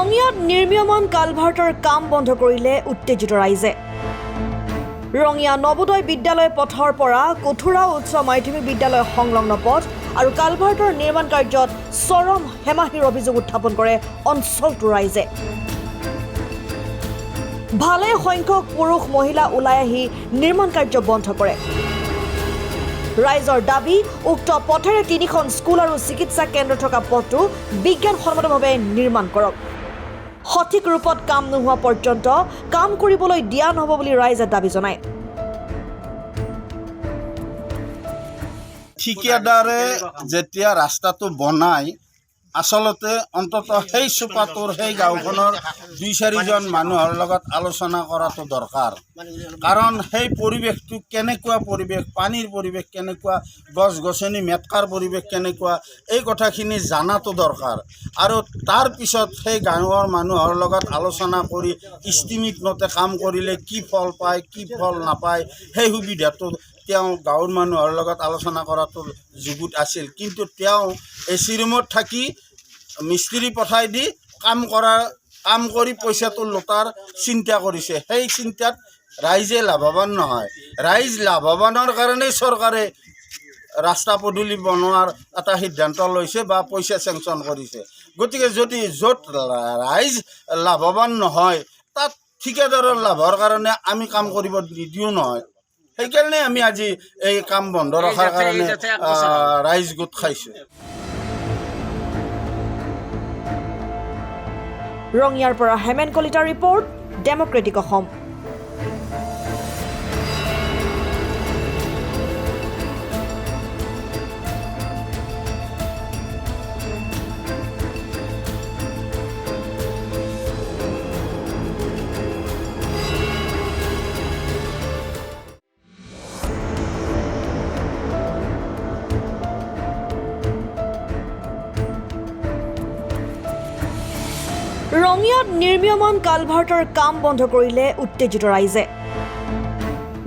ৰঙিয়াত নিৰ্মীয়মান কালভাৰ্টৰ কাম বন্ধ কৰিলে উত্তেজিত ৰাইজে। ৰঙিয়া নবোদয় বিদ্যালয় পথৰ পৰা কঠুৰা উচ্চ মাধ্যমিক বিদ্যালয় সংলগ্ন পথ আৰু কালভাৰ্টৰ নিৰ্মাণ কাৰ্যত চৰম হেমাহিৰ অভিযোগ উত্থাপন কৰে অঞ্চলটোৰ ৰাইজে। ভালে সংখ্যক পুৰুষ মহিলা ওলাই আহি নিৰ্মাণ কাৰ্য বন্ধ কৰে। ৰাইজৰ দাবী উক্ত পথেৰে 3খন স্কুল আৰু চিকিৎসা কেন্দ্ৰ থকা পথটো বিজ্ঞানসন্মতভাৱে নিৰ্মাণ কৰক। সঠিক ৰূপত কাম নোহোৱা পৰ্যন্ত কাম কৰিবলৈ দিয়া নহ'ব বুলি ৰাইজে দাবী জনায়। ঠিকাদাৰে যেতিয়া ৰাস্তাটো বনায় আচলতে অন্তত সেই চুপাটোৰ সেই গাঁওখনৰ 2-4জন মানুহৰ লগত আলোচনা কৰাটো দৰকাৰ। কাৰণ সেই পৰিৱেশটো কেনেকুৱা পৰিৱেশ, পানীৰ পৰিৱেশ কেনেকুৱা, গছ গছনি মেটকাৰ পৰিৱেশ কেনেকুৱা, এই কথাখিনি জানাটো দৰকাৰ। আৰু তাৰপিছত সেই গাঁৱৰ মানুহৰ লগত আলোচনা কৰি ইষ্টিমেট মতে কাম কৰিলে কি ফল পায় কি ফল নাপায় সেই সুবিধাটো তেওঁ গাঁৱৰ মানুহৰ লগত আলোচনা কৰাটো যুগুত আছিল। কিন্তু তেওঁ এচি ৰুমত থাকি মিস্ত্ৰী পঠাই দি কাম কৰি পইচাটো লোটাৰ চিন্তা কৰিছে। সেই চিন্তাত ৰাইজে লাভৱান নহয়। ৰাইজ লাভৱানৰ কাৰণেই চৰকাৰে ৰাস্তা পদূলি বনোৱাৰ এটা সিদ্ধান্ত লৈছে বা পইচা চেংচন কৰিছে। গতিকে যদি য'ত ৰাইজ লাভৱান নহয় তাত ঠিকাদাৰৰ লাভৰ কাৰণে আমি কাম কৰিব নিদিওঁ নহয়। সেইকাৰণে আমি আজি এই কাম বন্ধ ৰখাৰ কাৰণে ৰাইজ গোট খাইছোঁ। ৰঙিয়াৰ পৰা হেমেন কলিতাৰ ৰিপৰ্ট, ডেমক্ৰেটিক অসম। ৰঙিয়াত নিৰ্মীয়মান কালভাৰ্টৰ কাম বন্ধ কৰিলে উত্তেজিত ৰাইজে।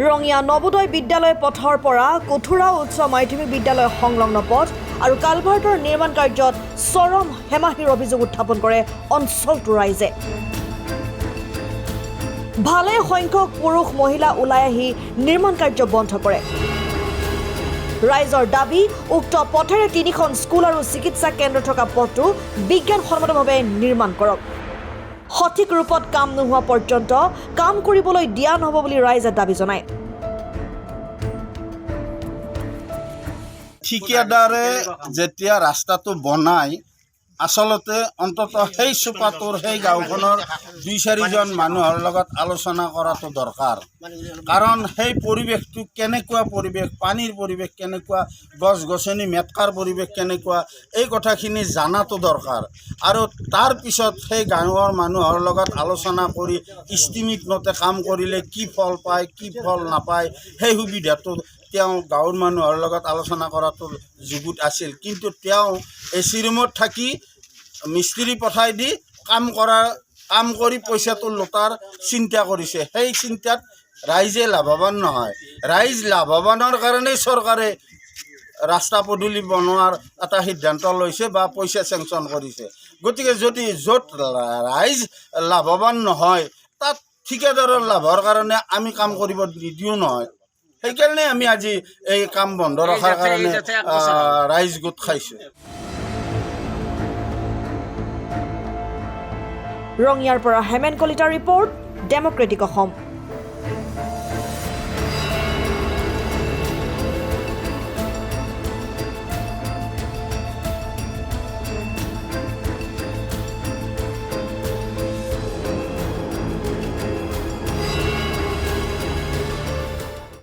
ৰঙিয়া নবোদয় বিদ্যালয় পথৰ পৰা কঠুৰা উচ্চ মাধ্যমিক বিদ্যালয় সংলগ্ন পথ আৰু কালভাৰ্টৰ নিৰ্মাণ কাৰ্যত চৰম হেমাহিৰ অভিযোগ উত্থাপন কৰে অঞ্চলটোৰ ৰাইজে। ভালে সংখ্যক পুৰুষ মহিলা ওলাই আহি নিৰ্মাণ কাৰ্য বন্ধ কৰে। ৰাইজৰ দাবী উক্ত পথেৰে 3খন স্কুল আৰু চিকিৎসা কেন্দ্ৰ থকা পথটো বিজ্ঞানসন্মতভাৱে নিৰ্মাণ কৰক। সঠিক ৰূপত কাম নোহোৱা পৰ্যন্ত কাম কৰিবলৈ দিয়া নহ'ব বুলি ৰাইজে দাবী জনায়। ঠিকাদাৰে যেতিয়া ৰাস্তাটো বনায় আচলতে অন্তত সেই চুপাটোৰ সেই গাঁওখনৰ 2-4জন মানুহৰ লগত আলোচনা কৰাটো দৰকাৰ। কাৰণ সেই পৰিৱেশটো কেনেকুৱা পৰিৱেশ, পানীৰ পৰিৱেশ কেনেকুৱা, গছ গছনি মেটকাৰ পৰিৱেশ কেনেকুৱা, এই কথাখিনি জানাটো দৰকাৰ। আৰু তাৰপিছত সেই গাঁৱৰ মানুহৰ লগত আলোচনা কৰি ইষ্টিমেট মতে কাম কৰিলে কি ফল পায় কি ফল নাপায় সেই সুবিধাটো তেওঁ গাঁৱৰ মানুহৰ লগত আলোচনা কৰাটো যুগুত আছিল। কিন্তু তেওঁ এচি ৰুমত থাকি মিস্ত্ৰী পঠাই দি কাম কৰি পইচাটো লোটাৰ চিন্তা কৰিছে। সেই চিন্তাত ৰাইজে লাভৱান নহয়। ৰাইজ লাভৱানৰ কাৰণেই চৰকাৰে ৰাস্তা পদূলি বনোৱাৰ এটা সিদ্ধান্ত লৈছে বা পইচা চেংচন কৰিছে। গতিকে যদি য'ত ৰাইজ লাভৱান নহয় তাত ঠিকাদাৰৰ লাভৰ কাৰণে আমি কাম কৰিব নিদিওঁ নহয়। সেইকাৰণে আমি আজি এই কাম বন্ধ ৰখাৰ কাৰণে ৰাইজ গোট খাইছোঁ। ৰঙিয়াৰ পৰা হেমেন কলিতাৰ ৰিপৰ্ট, ডেমক্ৰেটিক অসম।